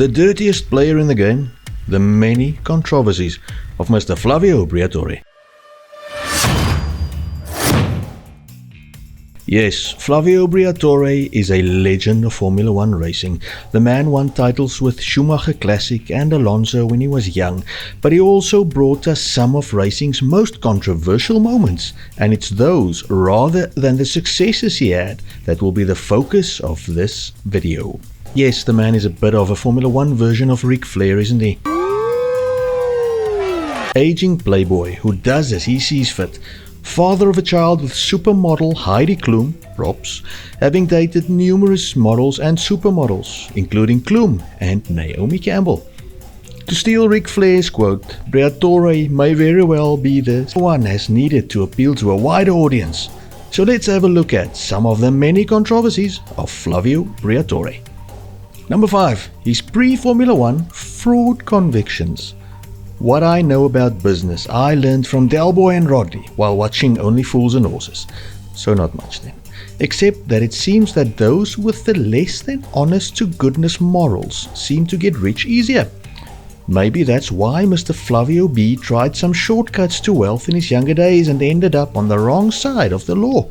the dirtiest player in the game, the many controversies of Mr. Flavio Briatore. Yes, Flavio Briatore is a legend of Formula One racing. The man won titles with Schumacher Classic and Alonso when he was young, but he also brought us some of racing's most controversial moments, and it's those, rather than the successes he had, that will be the focus of this video. Yes, the man is a bit of a Formula One version of Ric Flair, isn't he? Aging playboy who does as he sees fit. Father of a child with supermodel Heidi Klum, props, having dated numerous models and supermodels, including Klum and Naomi Campbell. To steal Ric Flair's quote, Briatore may very well be the one as needed to appeal to a wider audience. So let's have a look at some of the many controversies of Flavio Briatore. Number 5. His pre-Formula One fraud convictions. What I know about business, I learned from Del Boy and Rodney while watching Only Fools and Horses. So not much then. Except that it seems that those with the less than honest to goodness morals seem to get rich easier. Maybe that's why Mr. Flavio B tried some shortcuts to wealth in his younger days and ended up on the wrong side of the law.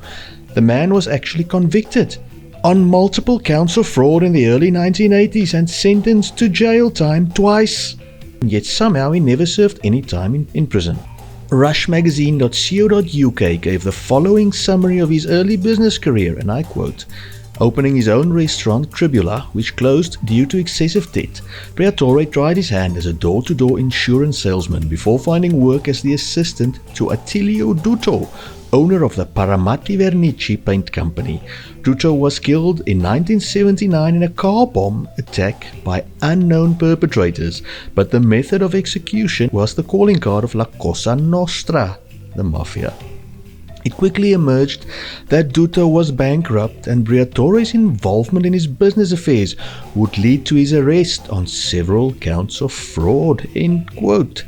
The man was actually convicted on multiple counts of fraud in the early 1980s and sentenced to jail time twice. Yet somehow he never served any time in prison. Rushmagazine.co.uk gave the following summary of his early business career, and I quote, opening his own restaurant, Tribula, which closed due to excessive debt, Briatore tried his hand as a door-to-door insurance salesman before finding work as the assistant to Attilio Dutto, owner of the Paramati Vernici paint company. Dutto was killed in 1979 in a car bomb attack by unknown perpetrators, but the method of execution was the calling card of La Cosa Nostra, the mafia. It quickly emerged that Dutto was bankrupt and Briatore's involvement in his business affairs would lead to his arrest on several counts of fraud. End quote.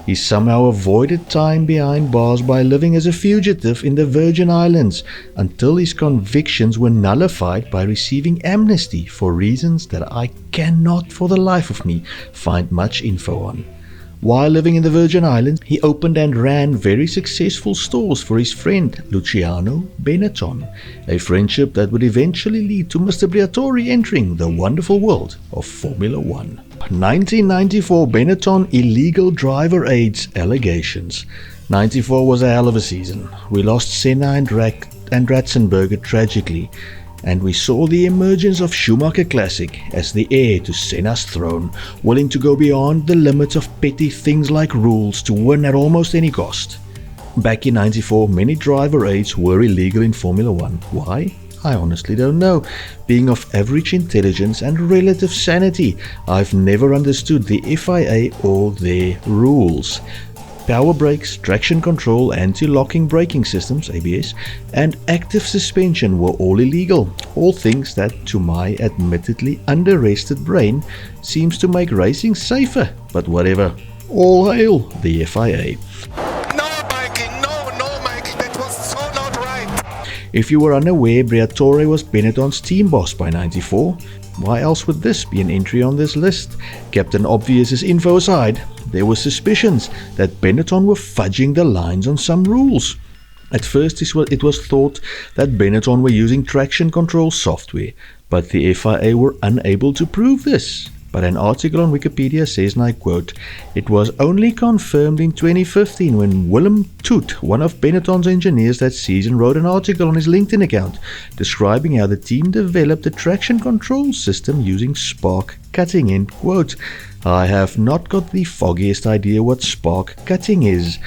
He somehow avoided time behind bars by living as a fugitive in the Virgin Islands until his convictions were nullified by receiving amnesty for reasons that I cannot for the life of me find much info on. While living in the Virgin Islands, he opened and ran very successful stores for his friend Luciano Benetton, a friendship that would eventually lead to Mr. Briatore entering the wonderful world of Formula One. 1994 Benetton illegal driver aids allegations. 94 was a hell of a season. We lost Senna and Ratzenberger tragically, and we saw the emergence of Schumacher Classic as the heir to Senna's throne, willing to go beyond the limits of petty things like rules to win at almost any cost. Back in 94, many driver aids were illegal in Formula One. Why? I honestly don't know. Being of average intelligence and relative sanity, I've never understood the FIA or their rules. Power brakes, traction control, anti-locking braking systems, ABS, and active suspension were all illegal. All things that, to my admittedly under-rested brain, seems to make racing safer. But whatever. All hail the FIA. If you were unaware, Briatore was Benetton's team boss by 94. Why else would this be an entry on this list? Captain Obvious's info aside, there were suspicions that Benetton were fudging the lines on some rules. At first it was thought that Benetton were using traction control software, but the FIA were unable to prove this. But an article on Wikipedia says, and I quote, it was only confirmed in 2015 when Willem Toot, one of Benetton's engineers that season, wrote an article on his LinkedIn account describing how the team developed a traction control system using spark cutting. End quote. I have not got the foggiest idea what spark cutting is,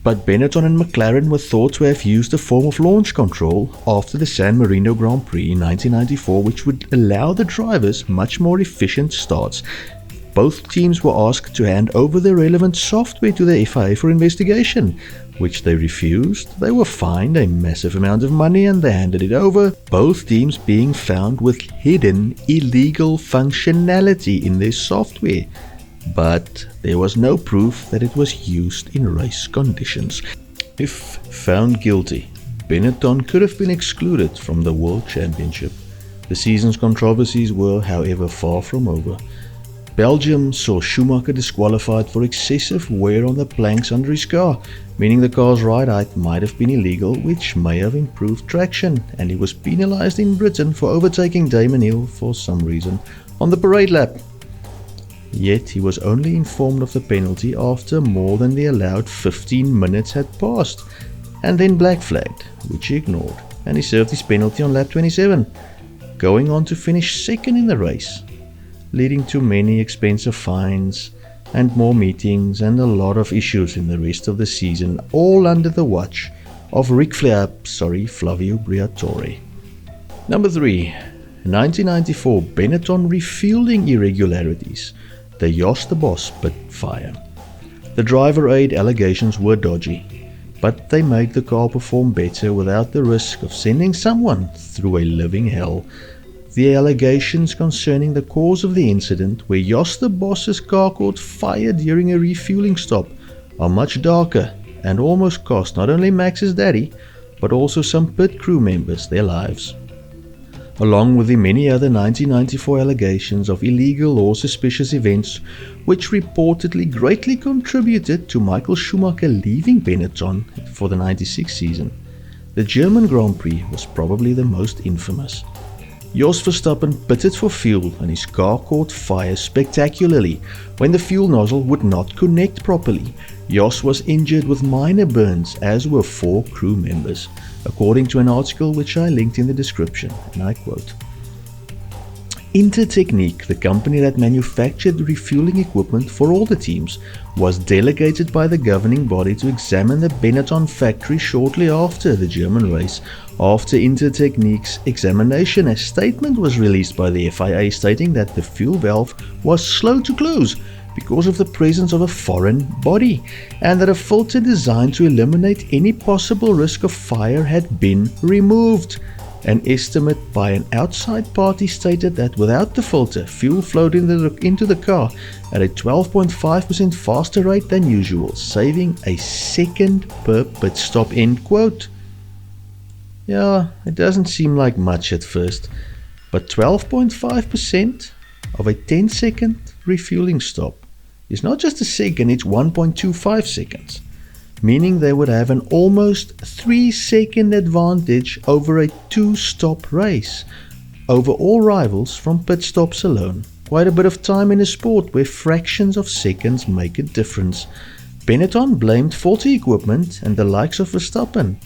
but Benetton and McLaren were thought to have used a form of launch control after the San Marino Grand Prix in 1994, which would allow the drivers much more efficient starts. Both teams were asked to hand over the relevant software to the FIA for investigation, which they refused. They were fined a massive amount of money and they handed it over, both teams being found with hidden illegal functionality in their software. But there was no proof that it was used in race conditions. If found guilty, Benetton could have been excluded from the World Championship. The season's controversies were, however, far from over. Belgium saw Schumacher disqualified for excessive wear on the planks under his car, meaning the car's ride height might have been illegal, which may have improved traction, and he was penalised in Britain for overtaking Damon Hill for some reason on the parade lap. Yet he was only informed of the penalty after more than the allowed 15 minutes had passed, and then black flagged, which he ignored, and he served his penalty on lap 27, going on to finish second in the race, leading to many expensive fines and more meetings and a lot of issues in the rest of the season, all under the watch of Flavio Briatore. Number 3. 1994 Benetton refueling irregularities. The Jos the Boss pit fire. The driver aid allegations were dodgy, but they made the car perform better without the risk of sending someone through a living hell. The allegations concerning the cause of the incident, where Jos the Boss's car caught fire during a refueling stop, are much darker and almost cost not only Max's daddy, but also some pit crew members their lives. Along with the many other 1994 allegations of illegal or suspicious events, which reportedly greatly contributed to Michael Schumacher leaving Benetton for the 96 season, the German Grand Prix was probably the most infamous. Jos Verstappen pitted for fuel and his car caught fire spectacularly when the fuel nozzle would not connect properly. Jos was injured with minor burns, as were 4 crew members, according to an article which I linked in the description, and I quote, Intertechnic, the company that manufactured refueling equipment for all the teams, was delegated by the governing body to examine the Benetton factory shortly after the German race. After Intertechnic's examination, a statement was released by the FIA stating that the fuel valve was slow to close because of the presence of a foreign body, and that a filter designed to eliminate any possible risk of fire had been removed. An estimate by an outside party stated that without the filter, fuel flowed into the car at a 12.5% faster rate than usual, saving a second per pit stop, end quote. Yeah, it doesn't seem like much at first, but 12.5% of a 10-second refueling stop is not just a second, it's 1.25 seconds. Meaning they would have an almost 3-second advantage over a 2-stop race over all rivals from pit stops alone. Quite a bit of time in a sport where fractions of seconds make a difference. Benetton blamed faulty equipment, and the likes of Verstappen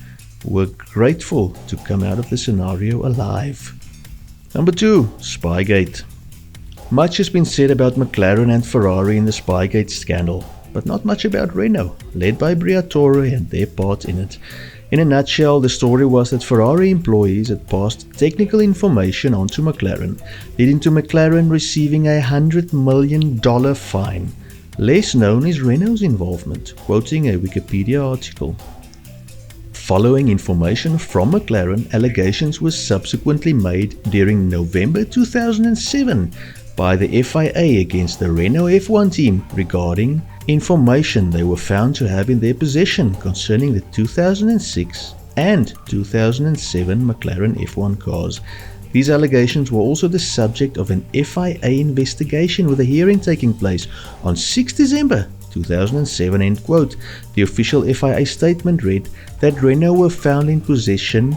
were grateful to come out of the scenario alive. Number 2. Spygate. Much has been said about McLaren and Ferrari in the Spygate scandal, but not much about Renault, led by Briatore and their part in it. In a nutshell, the story was that Ferrari employees had passed technical information onto McLaren, leading to McLaren receiving $100 million fine. Less known is Renault's involvement, quoting a Wikipedia article. Following information from McLaren, allegations were subsequently made during November 2007 by the FIA against the Renault F1 team regarding information they were found to have in their possession concerning the 2006 and 2007 McLaren F1 cars. These allegations were also the subject of an FIA investigation, with a hearing taking place on 6 December 2007, end quote. The official FIA statement read that Renault were found in possession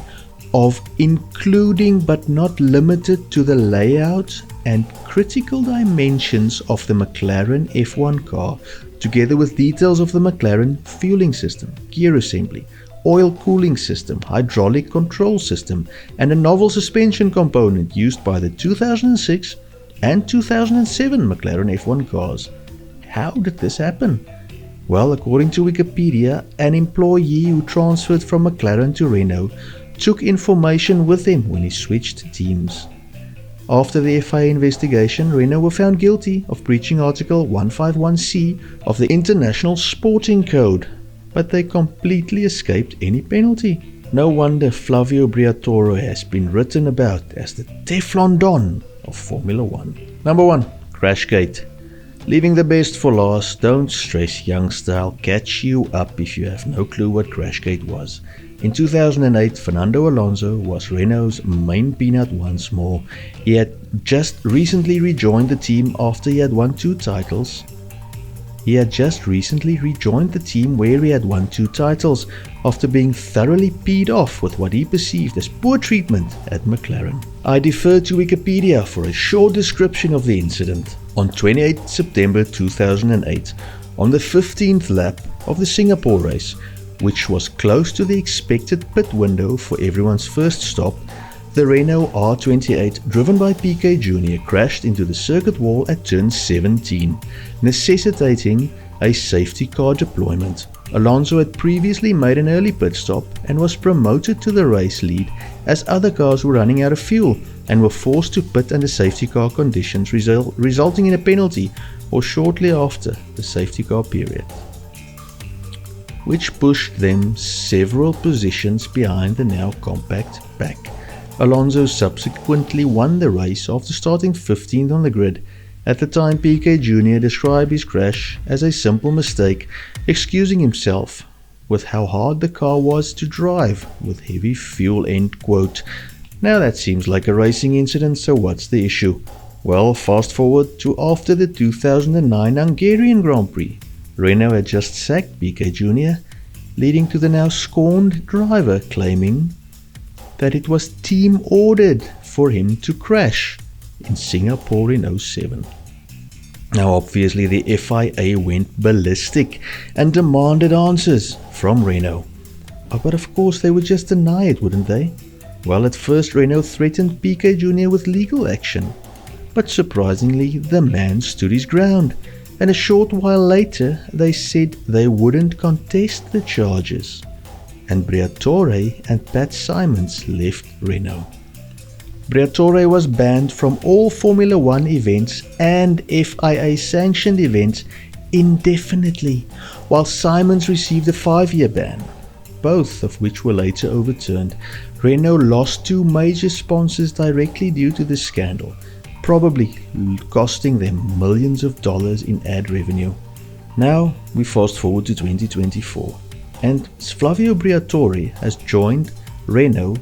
of, including but not limited to, the layout and critical dimensions of the McLaren F1 car, together with details of the McLaren fueling system, gear assembly, oil cooling system, hydraulic control system, and a novel suspension component used by the 2006 and 2007 McLaren F1 cars. How did this happen? Well, according to Wikipedia, an employee who transferred from McLaren to Renault took information with him when he switched teams. After the FIA investigation, Renault were found guilty of breaching Article 151C of the International Sporting Code, but they completely escaped any penalty. No wonder Flavio Briatore has been written about as the Teflon Don of Formula 1. Number 1. Crashgate. Leaving the best for last, don't stress youngster, I'll catch you up if you have no clue what Crashgate was. In 2008, Fernando Alonso was Renault's main peanut once more. He had just recently rejoined the team after he had won 2 titles. Where he had won 2 titles after being thoroughly peed off with what he perceived as poor treatment at McLaren. I defer to Wikipedia for a short description of the incident. On 28 September 2008, on the 15th lap of the Singapore race, which was close to the expected pit window for everyone's first stop, the Renault R28 driven by Piquet Jr. crashed into the circuit wall at turn 17, necessitating a safety car deployment. Alonso had previously made an early pit stop and was promoted to the race lead as other cars were running out of fuel and were forced to pit under safety car conditions, resulting in a penalty or shortly after the safety car period, which pushed them several positions behind the now compact pack. Alonso subsequently won the race after starting 15th on the grid. At the time, Piquet Jr. described his crash as a simple mistake, excusing himself with how hard the car was to drive with heavy fuel, end quote. Now that seems like a racing incident, so what's the issue? Well, fast forward to after the 2009 Hungarian Grand Prix. Renault had just sacked Piquet Jr., leading to the now scorned driver claiming that it was team ordered for him to crash in Singapore in 2007. Now obviously the FIA went ballistic and demanded answers from Renault. But of course they would just deny it, wouldn't they? Well, at first Renault threatened Piquet Jr. with legal action, but surprisingly the man stood his ground, and a short while later they said they wouldn't contest the charges, and Briatore and Pat Simons left Renault. Briatore was banned from all Formula 1 events and FIA-sanctioned events indefinitely, while Simons received a 5-year ban, both of which were later overturned. Renault lost 2 major sponsors directly due to the scandal, probably costing them millions of dollars in ad revenue. Now we fast forward to 2024. And Flavio Briatore has joined Renault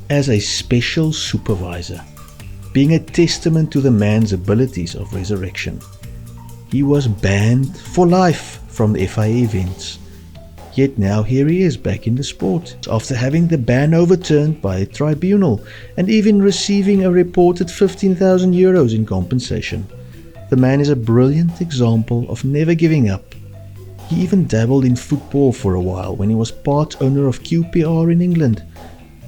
as a special supervisor, being a testament to the man's abilities of resurrection. He was banned for life from the FIA events, yet now here he is back in the sport, after having the ban overturned by a tribunal and even receiving a reported 15,000 euros in compensation. The man is a brilliant example of never giving up. He even dabbled in football for a while when he was part owner of QPR in England.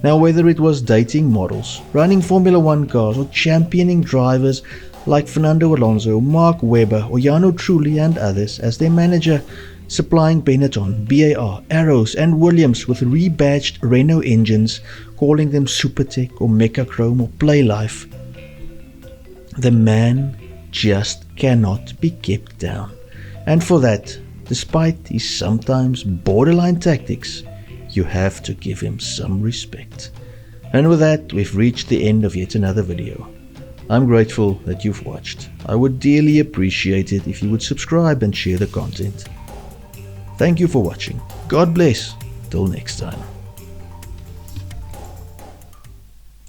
Now whether it was dating models, running Formula 1 cars, or championing drivers like Fernando Alonso, Mark Webber or Jarno Trulli and others as their manager, supplying Benetton, BAR, Arrows and Williams with rebadged Renault engines, calling them Supertech or Mechachrome or Playlife, the man just cannot be kept down. And for that, despite his sometimes borderline tactics, you have to give him some respect. And with that, we've reached the end of yet another video. I'm grateful that you've watched. I would dearly appreciate it if you would subscribe and share the content. Thank you for watching. God bless. Till next time.